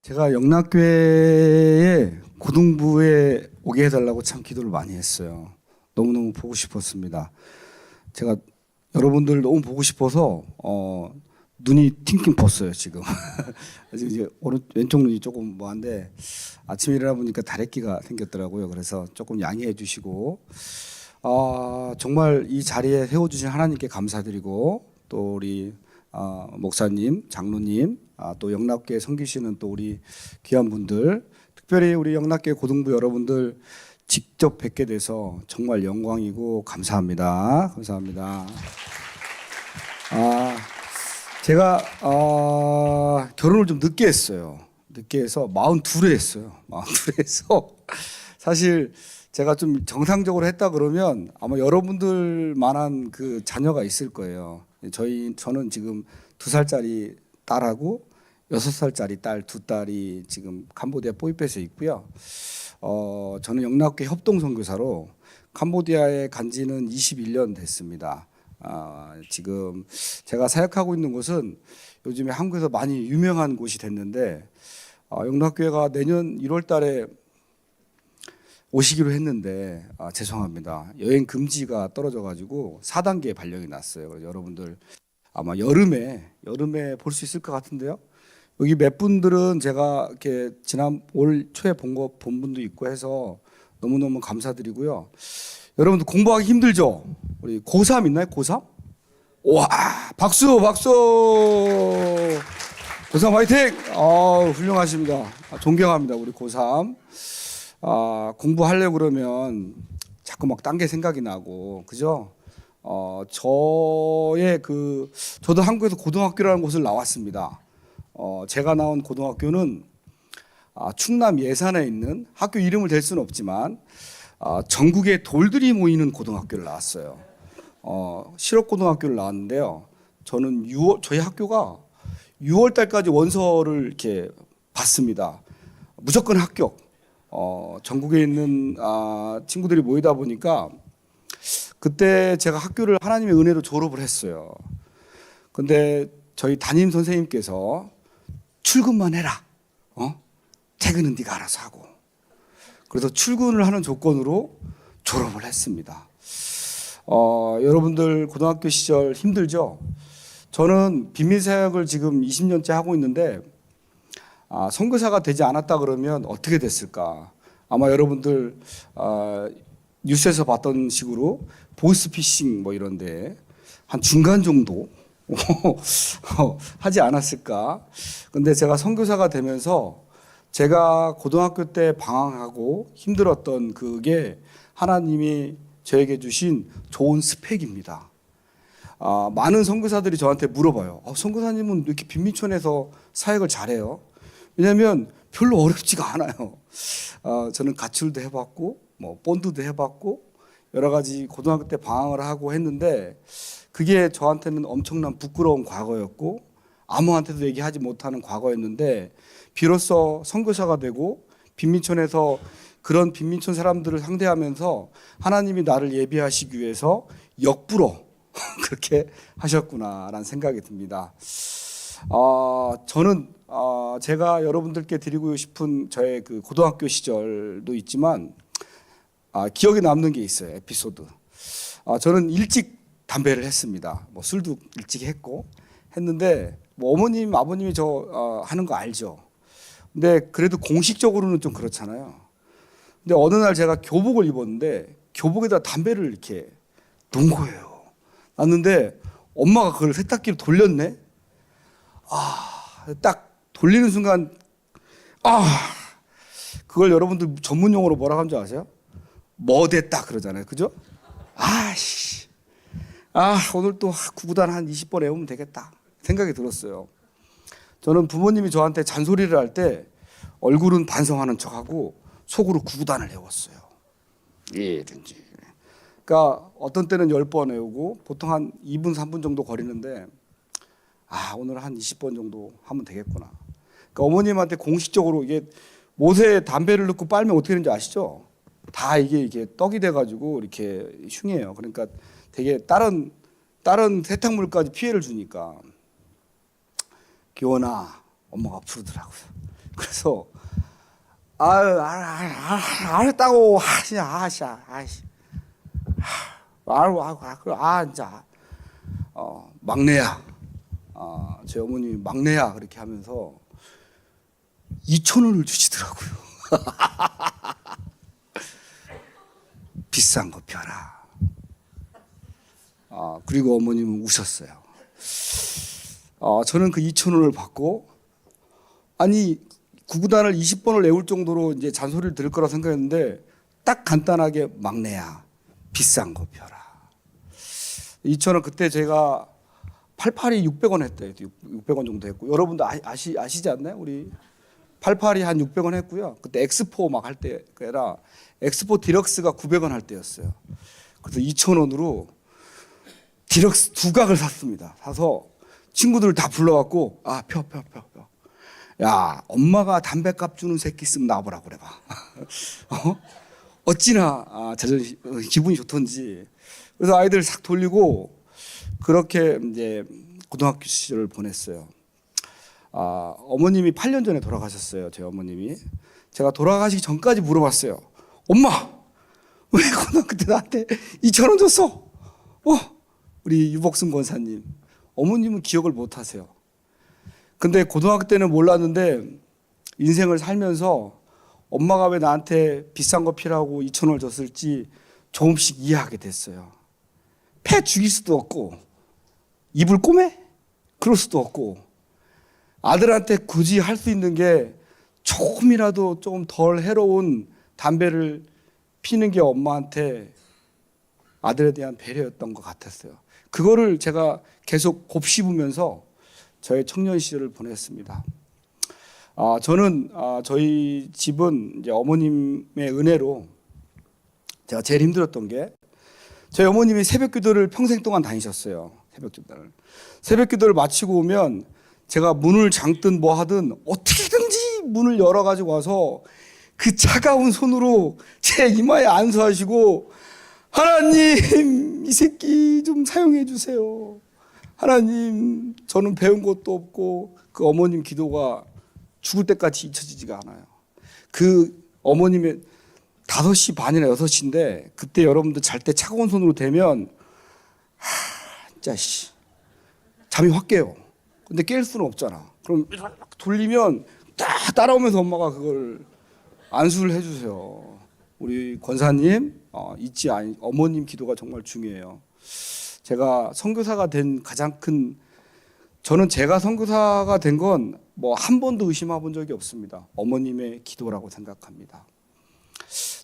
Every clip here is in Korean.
제가 영락교회에 고등부에 오게 해달라고 참 기도를 많이 했어요. 너무너무 보고 싶었습니다. 제가 여러분들 너무 보고 싶어서 눈이 팅팅 벗어요 지금. 이제 왼쪽 눈이 조금 뭐한데 아침에 일어나 보니까 다래끼가 생겼더라고요. 그래서 조금 양해해 주시고 정말 이 자리에 세워주신 하나님께 감사드리고 또 우리 목사님, 장로님, 또 영락교회 섬기시는 또 우리 귀한 분들, 특별히 우리 영락교회 고등부 여러분들 직접 뵙게 돼서 정말 영광이고 감사합니다. 감사합니다. 제가 결혼을 좀 늦게 했어요. 늦게 해서 42에 했어요. 42에 해서 사실 제가 좀 정상적으로 했다 그러면 아마 여러분들만한 그 자녀가 있을 거예요. 저는 지금 2살짜리 딸하고 6살짜리 딸 두 딸이 지금 캄보디아 뽀이펫에 있고요. 저는 영락교회 협동선교사로 캄보디아에 간 지는 21년 됐습니다. 지금 제가 사역하고 있는 곳은 요즘에 한국에서 많이 유명한 곳이 됐는데 영락교회가 내년 1월 달에 오시기로 했는데 죄송합니다. 여행 금지가 떨어져 가지고 4단계 발령이 났어요. 그래서 여러분들 아마 여름에 볼 수 있을 것 같은데요. 여기 몇 분들은 제가 이렇게 지난 올 초에 본 분도 있고 해서 너무너무 감사드리고요. 여러분들 공부하기 힘들죠? 우리 고3 있나요? 고3? 와, 박수! 고3 화이팅! 훌륭하십니다. 존경합니다. 우리 고3. 공부하려고 그러면 자꾸 막 딴 게 생각이 나고, 그죠? 저도 한국에서 고등학교라는 곳을 나왔습니다. 제가 나온 고등학교는 충남 예산에 있는 학교 이름을 댈 수는 없지만 전국의 돌들이 모이는 고등학교를 나왔어요. 실업고등학교를 나왔는데요. 저희 학교가 6월 달까지 원서를 이렇게 받습니다. 무조건 합격. 전국에 있는 친구들이 모이다 보니까 그때 제가 학교를 하나님의 은혜로 졸업을 했어요. 근데 저희 담임 선생님께서 출근만 해라. 퇴근은 네가 알아서 하고. 그래서 출근을 하는 조건으로 졸업을 했습니다. 여러분들 고등학교 시절 힘들죠? 저는 빈민사역을 지금 20년째 하고 있는데 선교사가 되지 않았다 그러면 어떻게 됐을까? 아마 여러분들 뉴스에서 봤던 식으로 보이스피싱 뭐 이런데 한 중간 정도 하지 않았을까? 근데 제가 선교사가 되면서 제가 고등학교 때 방황하고 힘들었던 그게 하나님이 저에게 주신 좋은 스펙입니다. 많은 선교사들이 저한테 물어봐요. 선교사님은 이렇게 빈민촌에서 사역을 잘해요? 왜냐하면 별로 어렵지가 않아요. 저는 가출도 해봤고, 본드도 해봤고, 여러 가지 고등학교 때 방황을 하고 했는데 그게 저한테는 엄청난 부끄러운 과거였고 아무한테도 얘기하지 못하는 과거였는데 비로소 선교사가 되고 빈민촌에서 그런 빈민촌 사람들을 상대하면서 하나님이 나를 예비하시기 위해서 역부로 그렇게 하셨구나라는 생각이 듭니다. 저는 제가 여러분들께 드리고 싶은 저의 그 고등학교 시절도 있지만 기억에 남는 게 있어요. 에피소드. 저는 일찍 담배를 했습니다. 술도 일찍 했는데 어머님, 아버님이 저 하는 거 알죠. 근데 그래도 공식적으로는 좀 그렇잖아요. 근데 어느 날 제가 교복을 입었는데 교복에다 담배를 이렇게 놓은 거예요. 놨는데 엄마가 그걸 세탁기로 돌렸네. 딱 돌리는 순간 그걸 여러분들 전문 용어로 뭐라고 하는 줄 아세요? 뭐됐다 그러잖아요. 그죠? 오늘 또 구구단 한 20번 외우면 되겠다 생각이 들었어요. 저는 부모님이 저한테 잔소리를 할 때 얼굴은 반성하는 척하고 속으로 구구단을 외웠어요. 예든지. 그러니까 어떤 때는 10번 외우고 보통 한 2분 3분 정도 거리는데 오늘 한 20번 정도 하면 되겠구나. 그러니까 어머님한테 공식적으로 이게 못에 담배를 넣고 빨면 어떻게 되는지 아시죠? 다 이게 떡이 돼가지고 이렇게 흉해요. 그러니까 되게 다른 세탁물까지 피해를 주니까 기원아 엄마가 부르더라고요. 그래서 알았다고 진짜 막내야, 제 어머님이 막내야 그렇게 하면서 2,000원을 주시더라고요. 비싼 거 펴라. 그리고 어머님은 우셨어요. 저는 그 2,000원을 받고, 아니 구구단을 20번을 외울 정도로 이제 잔소리를 들을 거라 생각했는데 딱 간단하게 막내야 비싼 거 펴라. 2,000원 그때 제가 88이 600원 했대요. 600원 정도 했고, 여러분도 아시지 않나요? 우리 88이 한 600원 했고요. 그때 엑스포 막 할 때라 엑스포 디럭스가 900원 할 때였어요. 그래서 2,000원으로 디럭스 2각을 샀습니다. 사서 친구들을 다 불러갖고 펴. 야, 엄마가 담배값 주는 새끼 있으면 나와보라고 그래봐. 어찌나 기분이 좋던지. 그래서 아이들 싹 돌리고 그렇게 이제 고등학교 시절을 보냈어요. 어머님이 8년 전에 돌아가셨어요. 제 어머님이. 제가 돌아가시기 전까지 물어봤어요. 엄마, 왜 고등학교 때 나한테 2,000원 줬어? 우리 유복순 권사님. 어머님은 기억을 못 하세요. 근데 고등학교 때는 몰랐는데 인생을 살면서 엄마가 왜 나한테 비싼 거 피라고 2,000원을 줬을지 조금씩 이해하게 됐어요. 패 죽일 수도 없고 입을 꼬매? 그럴 수도 없고, 아들한테 굳이 할 수 있는 게 조금이라도 좀 덜 해로운 담배를 피는 게 엄마한테 아들에 대한 배려였던 것 같았어요. 그거를 제가 계속 곱씹으면서 저의 청년 시절을 보냈습니다. 저는 저희 집은 이제 어머님의 은혜로 제가 제일 힘들었던 게, 저희 어머님이 새벽기도를 평생 동안 다니셨어요. 새벽기도를 마치고 오면 제가 문을 잠든 뭐 하든 어떻게든지 문을 열어가지고 와서 그 차가운 손으로 제 이마에 안수하시고, 하나님 이 새끼 좀 사용해 주세요. 하나님, 저는 배운 것도 없고. 그 어머님 기도가 죽을 때까지 잊혀지지가 않아요. 그 어머님의 5시 반이나 6시인데 그때 여러분들 잘 때 차가운 손으로 대면 진짜 잠이 확 깨요. 근데 깰 수는 없잖아. 그럼 돌리면 딱 따라오면서 엄마가 그걸 안수를 해주세요. 우리 권사님 잊지 아니, 어머님 기도가 정말 중요해요. 제가 선교사가 된 가장 큰, 저는 제가 선교사가 된 건 뭐 한 번도 의심해 본 적이 없습니다. 어머님의 기도라고 생각합니다.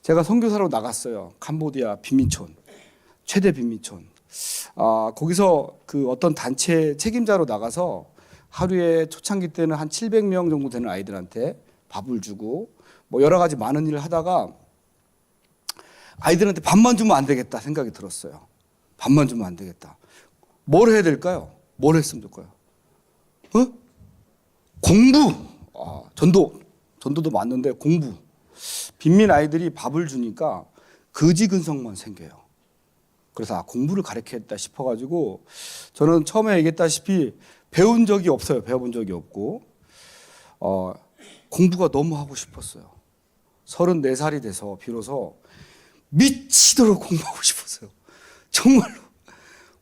제가 선교사로 나갔어요. 캄보디아 빈민촌, 최대 빈민촌. 거기서 그 어떤 단체 책임자로 나가서 하루에 초창기 때는 한 700명 정도 되는 아이들한테 밥을 주고 뭐 여러 가지 많은 일을 하다가 아이들한테 밥만 주면 안 되겠다 생각이 들었어요. 밥만 주면 안 되겠다. 뭘 해야 될까요? 뭘 했으면 좋을까요? 공부. 전도도 맞는데 공부. 빈민 아이들이 밥을 주니까 거지근성만 생겨요. 그래서 공부를 가르쳐야겠다 싶어가지고, 저는 처음에 얘기했다시피 배운 적이 없어요. 배워본 적이 없고, 공부가 너무 하고 싶었어요. 34살이 돼서 비로소 미치도록 공부하고 싶었어요. 정말로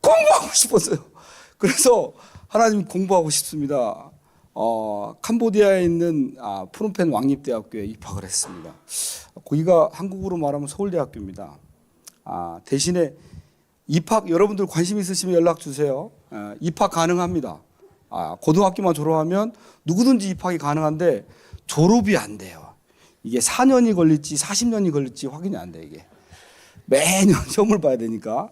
공부하고 싶었어요. 그래서 하나님 공부하고 싶습니다. 캄보디아에 있는 프놈펜 왕립대학교에 입학을 했습니다. 거기가 한국으로 말하면 서울대학교입니다. 대신에 입학, 여러분들 관심 있으시면 연락 주세요. 입학 가능합니다. 고등학교만 졸업하면 누구든지 입학이 가능한데 졸업이 안 돼요. 이게 4년이 걸릴지 40년이 걸릴지 확인이 안 돼. 이게 매년 시험을 봐야 되니까.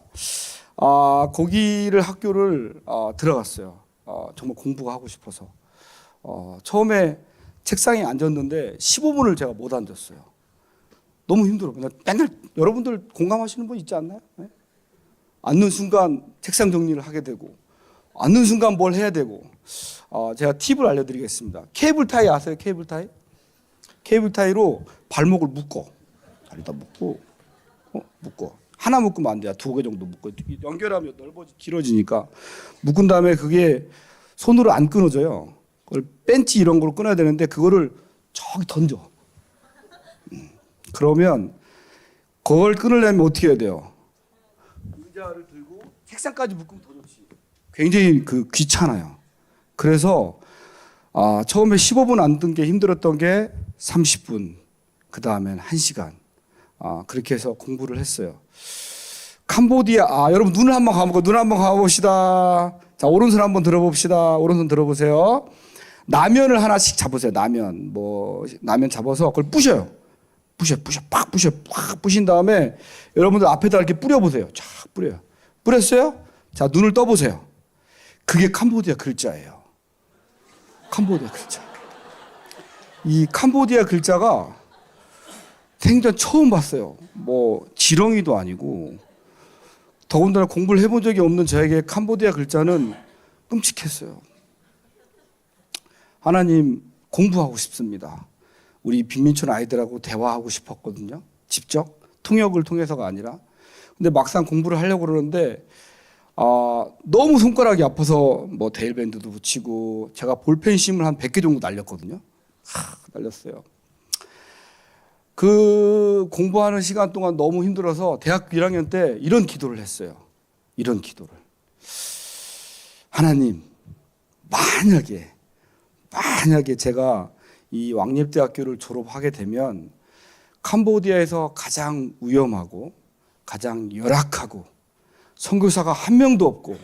거기를 학교를 들어갔어요. 정말 공부가 하고 싶어서. 처음에 책상에 앉았는데 15분을 제가 못 앉았어요. 너무 힘들어. 맨날 여러분들 공감하시는 분 있지 않나요? 네? 앉는 순간 책상 정리를 하게 되고, 앉는 순간 뭘 해야 되고. 제가 팁을 알려드리겠습니다. 케이블 타이 아세요? 케이블 타이? 케이블 타이로 발목을 묶어. 다리다 묶고, 묶어. 하나 묶으면 안 돼요. 2개 정도 묶어. 연결하면 길어지니까 묶은 다음에 그게 손으로 안 끊어져요. 그걸 벤치 이런 걸 끊어야 되는데 그거를 저기 던져. 그러면 그걸 끊으려면 어떻게 해야 돼요? 의자를 들고 책상까지 묶으면 더 좋지. 굉장히 귀찮아요. 그래서 처음에 15분 앉는 게 힘들었던 게 30분, 그 다음엔 1시간. 그렇게 해서 공부를 했어요. 캄보디아, 여러분 눈을 한번 감고 눈 한번 감아봅시다. 자, 오른손 한번 들어봅시다. 오른손 들어보세요. 라면을 하나씩 잡으세요. 라면 잡아서 그걸 부셔요. 팍 부신 다음에 여러분들 앞에다 이렇게 뿌려보세요. 쫙 뿌려요. 뿌렸어요? 자, 눈을 떠보세요. 그게 캄보디아 글자예요. 캄보디아 글자. 이 캄보디아 글자가 생전 처음 봤어요. 지렁이도 아니고, 더군다나 공부를 해본 적이 없는 저에게 캄보디아 글자는 끔찍했어요. 하나님, 공부하고 싶습니다. 우리 빈민촌 아이들하고 대화하고 싶었거든요. 직접 통역을 통해서가 아니라. 근데 막상 공부를 하려고 그러는데 너무 손가락이 아파서 데일밴드도 붙이고, 제가 볼펜심을 한 100개 정도 날렸거든요. 날렸어요. 그 공부하는 시간 동안 너무 힘들어서 대학교 1학년 때 이런 기도를 했어요. 이런 기도를. 하나님, 만약에 제가 이 왕립대학교를 졸업하게 되면 캄보디아에서 가장 위험하고 가장 열악하고 선교사가 한 명도 없고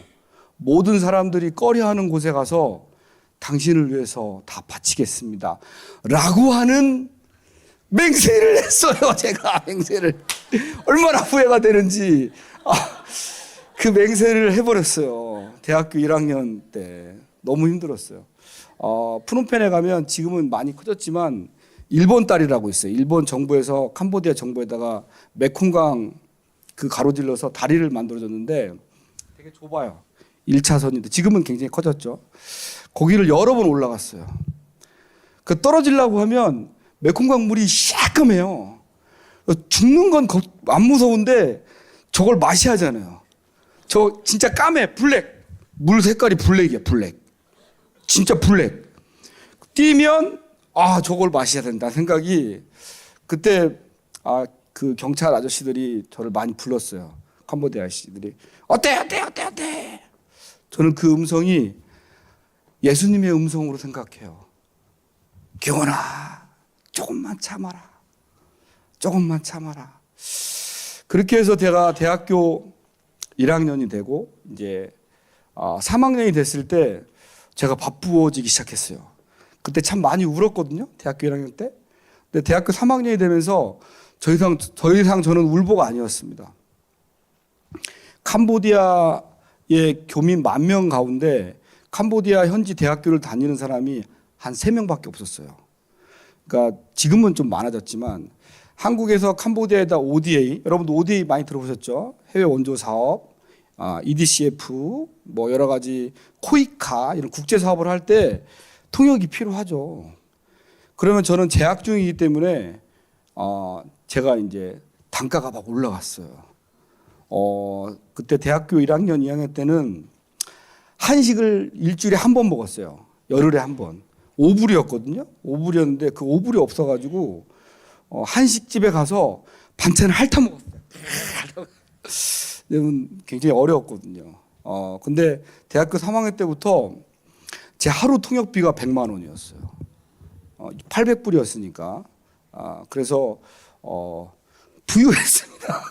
모든 사람들이 꺼려하는 곳에 가서 당신을 위해서 다 바치겠습니다. 라고 하는 맹세를 했어요. 제가 맹세를. 얼마나 후회가 되는지. 그 맹세를 해버렸어요. 대학교 1학년 때. 너무 힘들었어요. 프놈펜에 가면 지금은 많이 커졌지만 일본 딸이라고 있어요. 일본 정부에서 캄보디아 정부에다가 메콩강 가로질러서 다리를 만들어줬는데 되게 좁아요. 1차선인데 지금은 굉장히 커졌죠. 거기를 여러 번 올라갔어요. 떨어지려고 하면 메콩강 물이 시커매요. 죽는 건 안 무서운데 저걸 마셔야잖아요. 저 진짜 까매, 블랙. 물 색깔이 블랙이야, 블랙. 진짜 블랙. 뛰면 저걸 마셔야 된다 생각이. 그때 그 경찰 아저씨들이 저를 많이 불렀어요. 캄보디아 아저씨들이. 어때? 저는 그 음성이 예수님의 음성으로 생각해요. 기원아, 조금만 참아라. 그렇게 해서 제가 대학교 1학년이 되고 이제 3학년이 됐을 때 제가 바쁘어지기 시작했어요. 그때 참 많이 울었거든요. 대학교 1학년 때. 근데 대학교 3학년이 되면서 더 이상 저는 울보가 아니었습니다. 캄보디아의 교민 10,000명 가운데 캄보디아 현지 대학교를 다니는 사람이 한 3명밖에 없었어요. 그러니까 지금은 좀 많아졌지만 한국에서 캄보디아에다 ODA, 여러분도 ODA 많이 들어보셨죠? 해외 원조 사업, EDCF, 여러 가지 코이카 이런 국제 사업을 할 때 통역이 필요하죠. 그러면 저는 재학 중이기 때문에 제가 이제 단가가 막 올라갔어요. 그때 대학교 1학년, 2학년 때는 한식을 일주일에 한 번 먹었어요. 열흘에 한 번. 5불이었거든요. 5불이었는데 그 5불이 없어가지고 한식집에 가서 반찬을 핥아 먹었어요. 굉장히 어려웠거든요. 근데 대학교 3학년 때부터 제 하루 통역비가 100만 원이었어요. 800불이었으니까. 그래서 부유했습니다.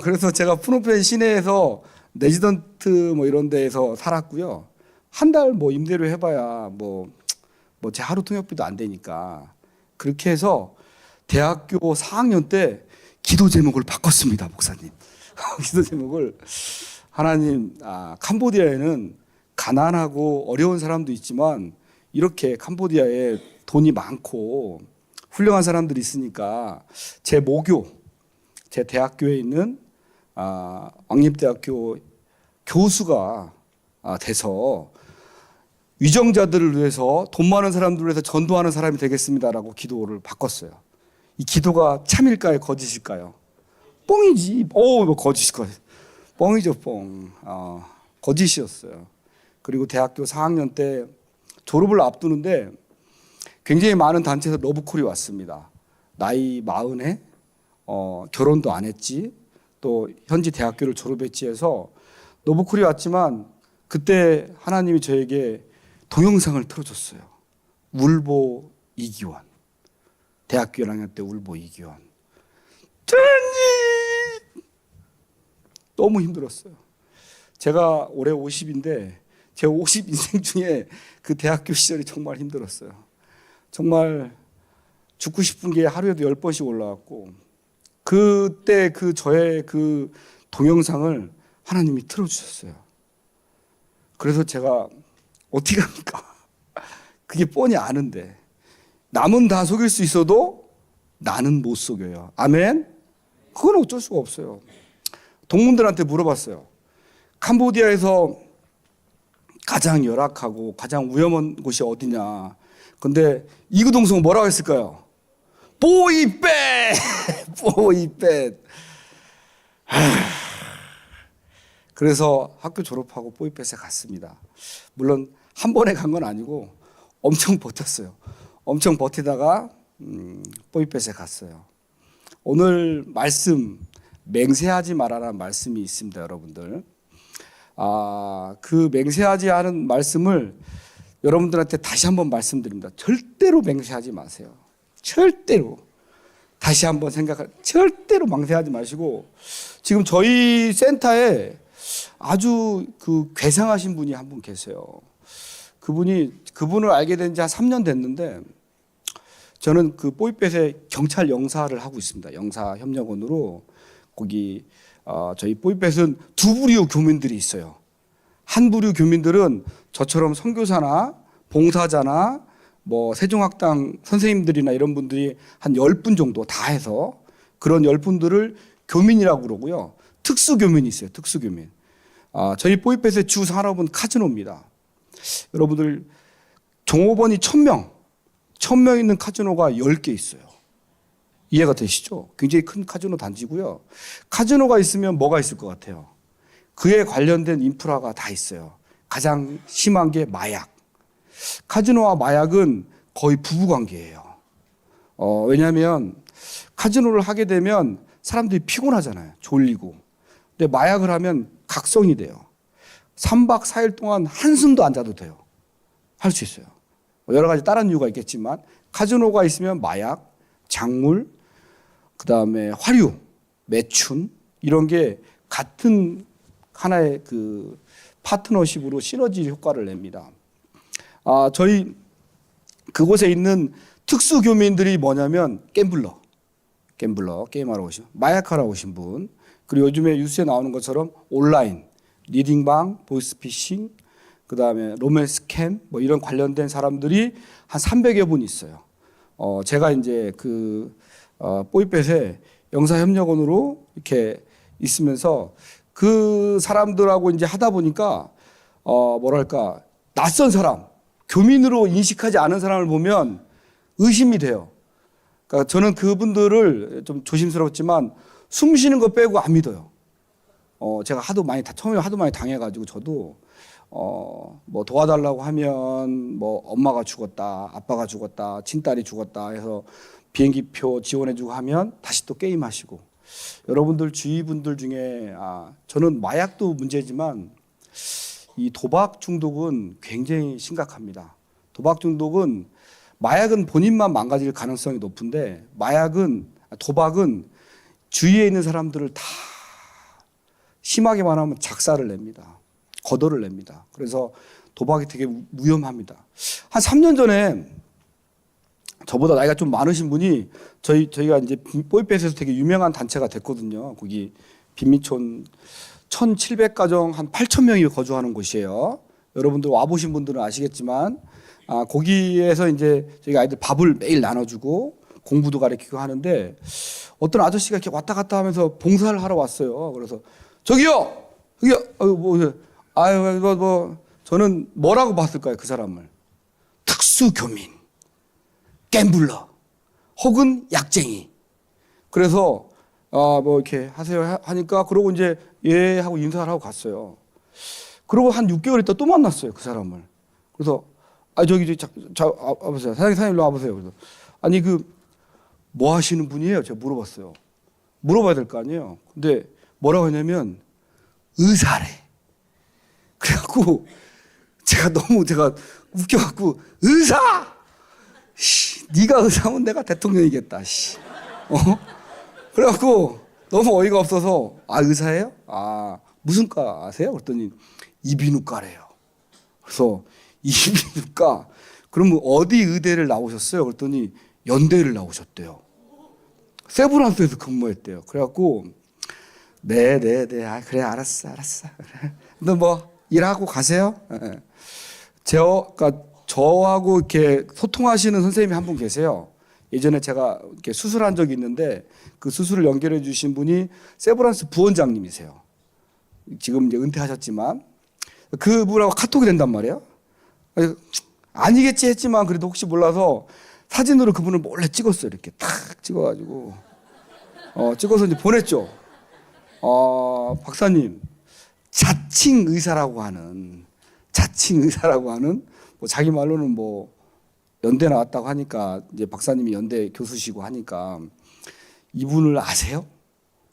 그래서 제가 프놈펜 시내에서 레지던트 이런 데에서 살았고요. 한 달 임대료 해봐야 제 하루 통역비도 안 되니까. 그렇게 해서 대학교 4학년 때 기도 제목을 바꿨습니다, 목사님. 기도 제목을 하나님, 캄보디아에는 가난하고 어려운 사람도 있지만 이렇게 캄보디아에 돈이 많고 훌륭한 사람들이 있으니까 제 모교, 제 대학교에 있는 왕립대학교 교수가 돼서 위정자들을 위해서 돈 많은 사람들을 위해서 전도하는 사람이 되겠습니다라고 기도를 바꿨어요. 이 기도가 참일까요? 거짓일까요? 뻥이지. 거짓. 뻥이죠, 뻥. 거짓이었어요. 그리고 대학교 4학년 때 졸업을 앞두는데 굉장히 많은 단체에서 러브콜이 왔습니다. 나이 40에 결혼도 안 했지, 또 현지 대학교를 졸업했지 해서 러브콜이 왔지만 그때 하나님이 저에게 동영상을 틀어줬어요. 울보 이기원, 대학교 1학년 때 울보 이기원. 주님, 너무 힘들었어요. 제가 올해 50인데 제 50 인생 중에 그 대학교 시절이 정말 힘들었어요. 정말 죽고 싶은 게 하루에도 10번씩 올라왔고, 그때 그 저의 그 동영상을 하나님이 틀어주셨어요. 그래서 제가 어떻게 합니까? 그게 뻔히 아는데 남은 다 속일 수 있어도 나는 못 속여요. 아멘? 그건 어쩔 수가 없어요. 동문들한테 물어봤어요. 캄보디아에서 가장 열악하고 가장 위험한 곳이 어디냐. 근데 이구동성은 뭐라고 했을까요? 뽀이빼! 뽀이빼. 그래서 학교 졸업하고 뽀이빼에 갔습니다. 물론 한 번에 간 건 아니고 엄청 버텼어요. 엄청 버티다가 뽀이빼에 갔어요. 오늘 말씀, 맹세하지 말아라는 말씀이 있습니다, 여러분들. 그 맹세하지 않은 말씀을 여러분들한테 다시 한번 말씀드립니다. 절대로 맹세하지 마세요. 절대로. 다시 한번 절대로 맹세하지 마시고, 지금 저희 센터에 아주 그 괴상하신 분이 한 분 계세요. 그분을 알게 된 지 한 3년 됐는데, 저는 그 뽀이빼에 경찰 영사를 하고 있습니다. 영사 협력원으로. 거기 저희 뽀이빼는 두 부류 교민들이 있어요. 한 부류 교민들은 저처럼 선교사나 봉사자나 뭐 세종학당 선생님들이나 이런 분들이 한 10분 정도 다 해서 그런 10분들을 교민이라고 그러고요. 특수교민이 있어요. 특수교민. 저희 뽀이빼의 주 산업은 카지노입니다. 여러분들 종업원이 1000명 있는 카지노가 10개 있어요. 이해가 되시죠? 굉장히 큰 카지노 단지고요. 카지노가 있으면 뭐가 있을 것 같아요? 그에 관련된 인프라가 다 있어요. 가장 심한 게 마약. 카지노와 마약은 거의 부부관계예요. 왜냐하면 카지노를 하게 되면 사람들이 피곤하잖아요. 졸리고. 근데 마약을 하면 각성이 돼요. 3박 4일 동안 한숨도 안 자도 돼요. 할 수 있어요. 여러 가지 다른 이유가 있겠지만 카지노가 있으면 마약, 작물, 그다음에 화류, 매춘 이런 게 같은 하나의 그 파트너십으로 시너지 효과를 냅니다. 저희 그곳에 있는 특수 교민들이 뭐냐면 게임블러, 게임하러 오신, 마약하러 오신 분, 그리고 요즘에 뉴스에 나오는 것처럼 온라인 리딩방, 보이스피싱, 그다음에 로맨스 캠 뭐 이런 관련된 사람들이 한 300여 분 있어요. 제가 이제 그 뽀이빼에 영사협력원으로 이렇게 있으면서 그 사람들하고 이제 하다 보니까 뭐랄까 낯선 사람, 교민으로 인식하지 않은 사람을 보면 의심이 돼요. 그러니까 저는 그분들을 좀 조심스럽지만 숨 쉬는 거 빼고 안 믿어요. 제가 처음에 하도 많이 당해가지고 저도 뭐 도와달라고 하면 뭐 엄마가 죽었다, 아빠가 죽었다, 친딸이 죽었다 해서 비행기표 지원해주고 하면 다시 또 게임하시고. 여러분들 주위 분들 중에 저는 마약도 문제지만 이 도박 중독은 굉장히 심각합니다. 도박 중독은 마약은 본인만 망가질 가능성이 높은데 도박은 주위에 있는 사람들을 다 심하게 말하면 작사를 냅니다. 거덜을 냅니다. 그래서 도박이 되게 위험합니다. 한 3년 전에 저보다 나이가 좀 많으신 분이 저희가 이제 뽀이빼에서 되게 유명한 단체가 됐거든요. 거기 빈민촌 1,700가정 한 8,000명이 거주하는 곳이에요. 여러분들 와보신 분들은 아시겠지만 거기에서 이제 저희가 아이들 밥을 매일 나눠주고 공부도 가르치고 하는데 어떤 아저씨가 이렇게 왔다 갔다 하면서 봉사를 하러 왔어요. 그래서 저기요, 저는 뭐라고 봤을까요? 그 사람을 특수교민, 갬블러, 혹은 약쟁이. 그래서 뭐 이렇게 하세요 하니까 그러고 이제 예 하고 인사를 하고 갔어요. 그러고 한 6개월 있다 또 만났어요, 그 사람을. 그래서 와보세요. 사장님 일로 와보세요. 그래서 아니 뭐 하시는 분이에요? 제가 물어봤어요. 물어봐야 될 거 아니에요. 근데 뭐라고 했냐면 의사래. 그래갖고 제가 웃겨갖고 의사! 네가 의사면 내가 대통령이겠다. 그래갖고 너무 어이가 없어서 의사예요? 무슨 과 아세요? 그랬더니 이비인후과래요. 그래서 이비인후과 그러면 어디 의대를 나오셨어요? 그랬더니 연대를 나오셨대요. 세브란스에서 근무했대요. 그래갖고 네. 그래 알았어. 그래. 너 뭐 일하고 가세요? 저하고 이렇게 소통하시는 선생님이 한 분 계세요. 예전에 제가 이렇게 수술한 적이 있는데 그 수술을 연결해 주신 분이 세브란스 부원장님이세요. 지금 이제 은퇴하셨지만 그분하고 카톡이 된단 말이에요. 아니겠지 했지만 그래도 혹시 몰라서 사진으로 그분을 몰래 찍었어요. 이렇게 탁 찍어가지고 찍어서 이제 보냈죠. 박사님 자칭 의사라고 하는 뭐 자기 말로는 뭐 연대 나왔다고 하니까 이제 박사님이 연대 교수시고 하니까 이분을 아세요?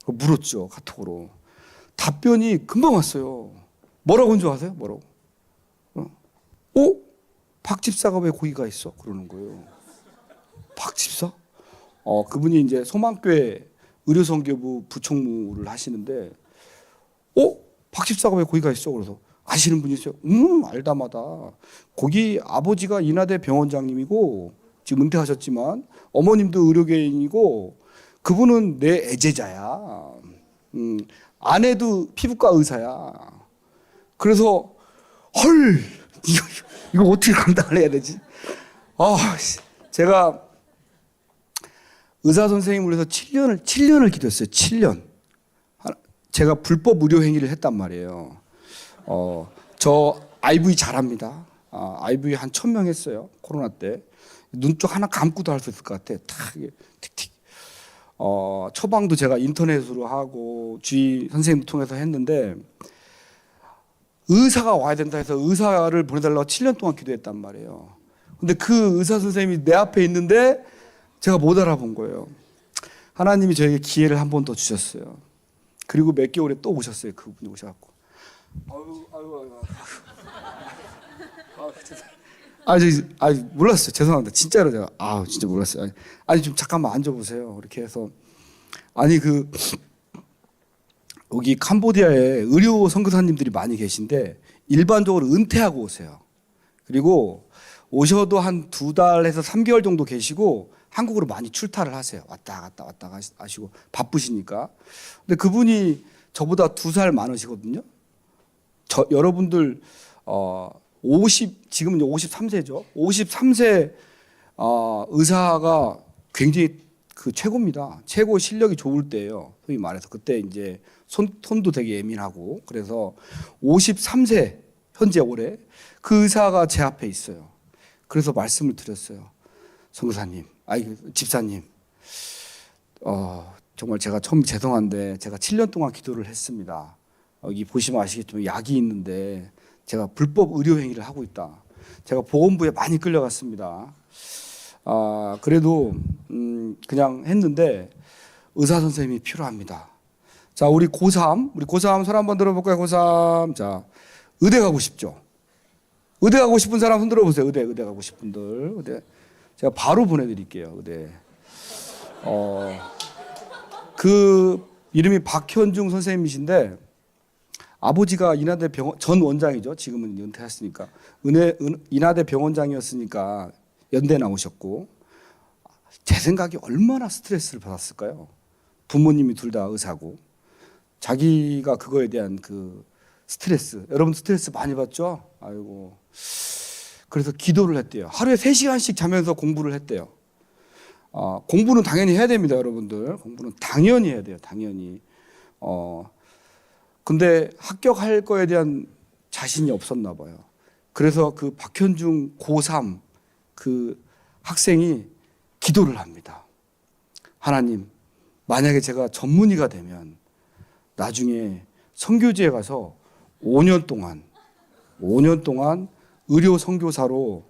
물었죠. 카톡으로. 답변이 금방 왔어요. 뭐라고 한 줄 아세요? 뭐라고? 박 집사가 왜 거기가 있어? 그러는 거예요. 박 집사? 그분이 이제 소망교회 의료선교부 부총무를 하시는데 박 집사가 왜 거기가 있어? 그래서 아시는 분이세요? 알다마다. 거기 아버지가 인하대 병원장님이고 지금 은퇴하셨지만 어머님도 의료계인이고 그분은 내 애제자야. 아내도 피부과 의사야. 그래서 헐 이거 어떻게 감당을 해야 되지? 제가 의사 선생님을 위해서 7년을 기도했어요. 7년. 제가 불법 의료 행위를 했단 말이에요. 저 IV 잘합니다. IV 한 1000명 했어요. 코로나 때. 눈 쪽 하나 감고도 할 수 있을 것 같아. 탁 틱틱. 처방도 제가 인터넷으로 하고 주위 선생님 통해서 했는데 의사가 와야 된다 해서 의사를 보내달라고 7년 동안 기도했단 말이에요. 근데 그 의사 선생님이 내 앞에 있는데 제가 못 알아본 거예요. 하나님이 저에게 기회를 한 번 더 주셨어요. 그리고 몇 개월에 또 오셨어요. 그분이 오셔갖고. 몰랐어요. 죄송합니다. 진짜로 제가 진짜 몰랐어요. 좀 잠깐만 앉아보세요. 이렇게 해서 여기 캄보디아에 의료 선교사님들이 많이 계신데 일반적으로 은퇴하고 오세요. 그리고 오셔도 한 2달에서 3개월 정도 계시고 한국으로 많이 출타를 하세요. 왔다 갔다 하시고 바쁘시니까. 근데 그분이 저보다 2살 많으시거든요. 여러분들 지금은 53세죠. 53세 의사가 굉장히 최고입니다. 최고 실력이 좋을 때예요. 소위 말해서 그때 이제 손도 되게 예민하고 그래서 53세 현재 올해 그 의사가 제 앞에 있어요. 그래서 말씀을 드렸어요. 선교사님, 집사님, 정말 제가 처음 죄송한데 제가 7년 동안 기도를 했습니다. 여기 보시면 아시겠지만 약이 있는데 제가 불법 의료 행위를 하고 있다. 제가 보건부에 많이 끌려갔습니다. 그래도 그냥 했는데 의사 선생님이 필요합니다. 자, 우리 고3 손 한번 들어볼까요? 고3. 자, 의대 가고 싶죠? 의대 가고 싶은 사람 손 들어보세요. 의대 가고 싶은 분들. 의대. 제가 바로 보내드릴게요. 의대. 그 이름이 박현중 선생님이신데 아버지가 인하대 병원 전 원장이죠. 지금은 은퇴하셨으니까. 인하대 병원장이었으니까 연대 나오셨고 제 생각에 얼마나 스트레스를 받았을까요? 부모님이 둘 다 의사고 자기가 그거에 대한 스트레스. 여러분 스트레스 많이 받죠? 아이고. 그래서 기도를 했대요. 하루에 3시간씩 자면서 공부를 했대요. 공부는 당연히 해야 됩니다, 여러분들. 공부는 당연히 해야 돼요, 당연히. 근데 합격할 거에 대한 자신이 없었나 봐요. 그래서 그 박현중 고3 그 학생이 기도를 합니다. 하나님, 만약에 제가 전문의가 되면 나중에 선교지에 가서 5년 동안 의료 선교사로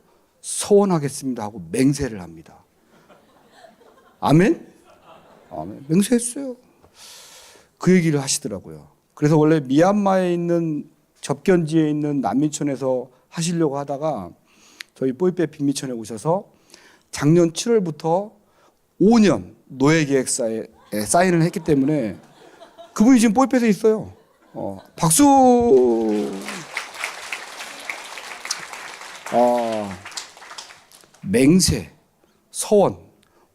서원하겠습니다 하고 맹세를 합니다. 아멘? 아멘. 맹세했어요. 그 얘기를 하시더라고요. 그래서 원래 미얀마에 있는 접견지에 있는 난민촌에서 하시려고 하다가 저희 뽀이빼 빅미천에 오셔서 작년 7월부터 5년 노예계획서에 사인을 했기 때문에 그분이 지금 뽀이빼에 있어요. 박수! 맹세, 서원.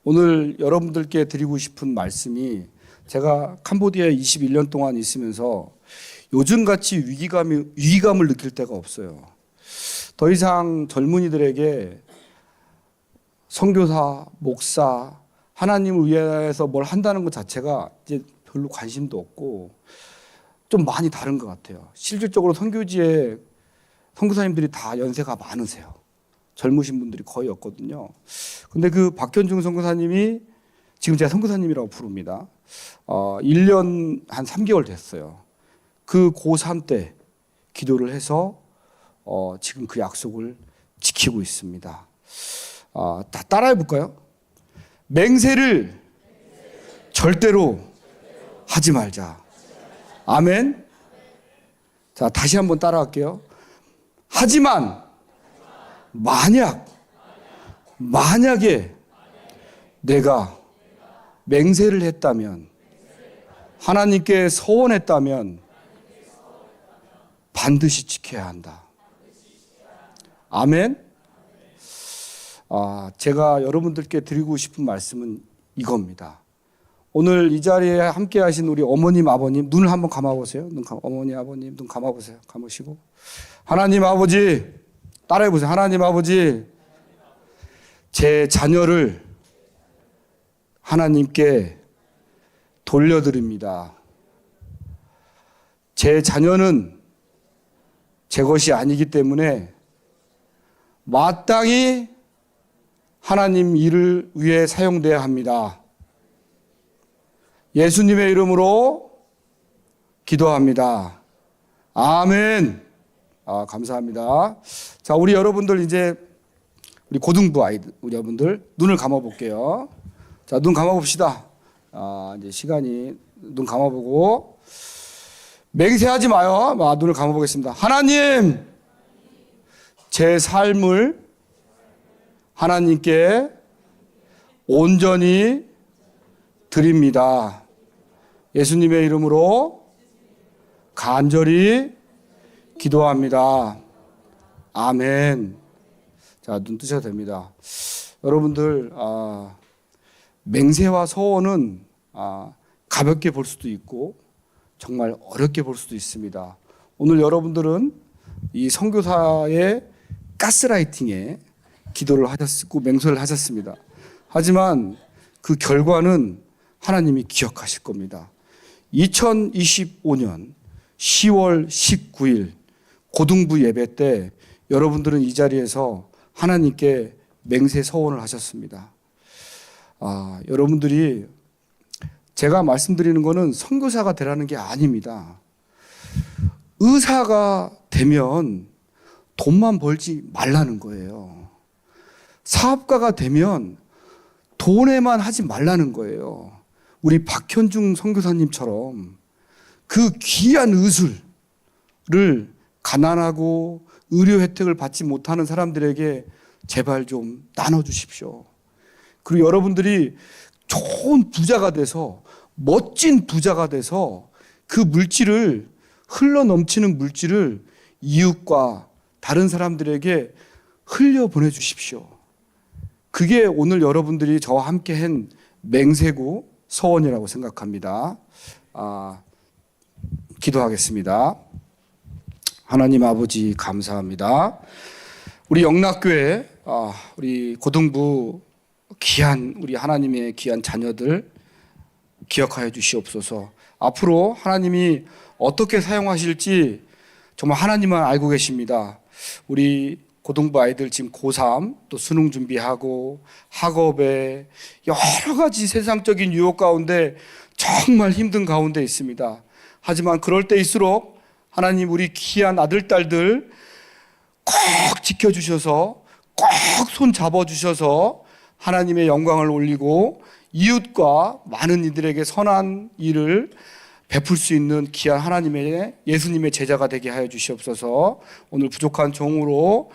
오늘 여러분들께 드리고 싶은 말씀이 제가 캄보디아에 21년 동안 있으면서 요즘같이 위기감을 느낄 때가 없어요. 더 이상 젊은이들에게 선교사, 목사, 하나님을 위해서 뭘 한다는 것 자체가 이제 별로 관심도 없고 좀 많이 다른 것 같아요. 실질적으로 선교지에 선교사님들이 다 연세가 많으세요. 젊으신 분들이 거의 없거든요. 근데 그 박현중 선교사님이 지금 제가 선교사님이라고 부릅니다. 1년 한 3개월 됐어요. 그 고3 때 기도를 해서 지금 그 약속을 지키고 있습니다. 다 따라해 볼까요? 맹세를 절대로 하지 말자. 아멘. 자, 다시 한번 따라할게요. 하지만 만약에 내가 맹세를 했다면, 하나님께 서원했다면 반드시 지켜야 한다. 아멘. 제가 여러분들께 드리고 싶은 말씀은 이겁니다. 오늘 이 자리에 함께 하신 우리 어머님, 아버님, 눈을 한번 감아보세요. 어머니, 아버님, 눈 감아보세요. 감으시고. 하나님 아버지, 따라해보세요. 하나님 아버지, 제 자녀를 하나님께 돌려드립니다. 제 자녀는 제 것이 아니기 때문에 마땅히 하나님 일을 위해 사용돼야 합니다. 예수님의 이름으로 기도합니다. 아멘. 감사합니다. 자, 우리 여러분들 이제 우리 고등부 아이들, 우리 여러분들 눈을 감아볼게요. 자, 눈 감아봅시다. 이제 시간이 눈 감아보고 맹세하지 마요. 눈을 감아보겠습니다. 하나님, 제 삶을 하나님께 온전히 드립니다. 예수님의 이름으로 간절히 기도합니다. 아멘. 자, 눈 뜨셔도 됩니다. 여러분들, 맹세와 서원은 가볍게 볼 수도 있고 정말 어렵게 볼 수도 있습니다. 오늘 여러분들은 이 선교사의 가스라이팅에 기도를 하셨고 맹세를 하셨습니다. 하지만 그 결과는 하나님이 기억하실 겁니다. 2025년 10월 19일 고등부 예배 때 여러분들은 이 자리에서 하나님께 맹세 서원을 하셨습니다. 여러분들이 제가 말씀드리는 것은 선교사가 되라는 게 아닙니다. 의사가 되면 돈만 벌지 말라는 거예요. 사업가가 되면 돈에만 하지 말라는 거예요. 우리 박현중 선교사님처럼 그 귀한 의술을 가난하고 의료 혜택을 받지 못하는 사람들에게 제발 좀 나눠주십시오. 그리고 여러분들이 좋은 부자가 돼서 멋진 부자가 돼서 그 물질을 흘러 넘치는 물질을 이웃과 다른 사람들에게 흘려 보내주십시오. 그게 오늘 여러분들이 저와 함께 한 맹세고 서원이라고 생각합니다. 기도하겠습니다. 하나님 아버지 감사합니다. 우리 영락교회 우리 고등부 귀한 우리 하나님의 귀한 자녀들 기억하여 주시옵소서. 앞으로 하나님이 어떻게 사용하실지 정말 하나님만 알고 계십니다. 우리 고등부 아이들 지금 고3 또 수능 준비하고 학업에 여러 가지 세상적인 유혹 가운데 정말 힘든 가운데 있습니다. 하지만 그럴 때일수록 하나님 우리 귀한 아들, 딸들 꼭 지켜주셔서 꼭 손 잡아주셔서 하나님의 영광을 올리고 이웃과 많은 이들에게 선한 일을 베풀 수 있는 귀한 하나님의 예수님의 제자가 되게 하여 주시옵소서. 오늘 부족한 종으로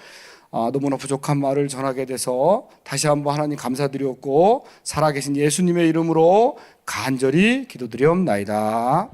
너무나 부족한 말을 전하게 돼서 다시 한번 하나님 감사드렸고 살아계신 예수님의 이름으로 간절히 기도드리옵나이다.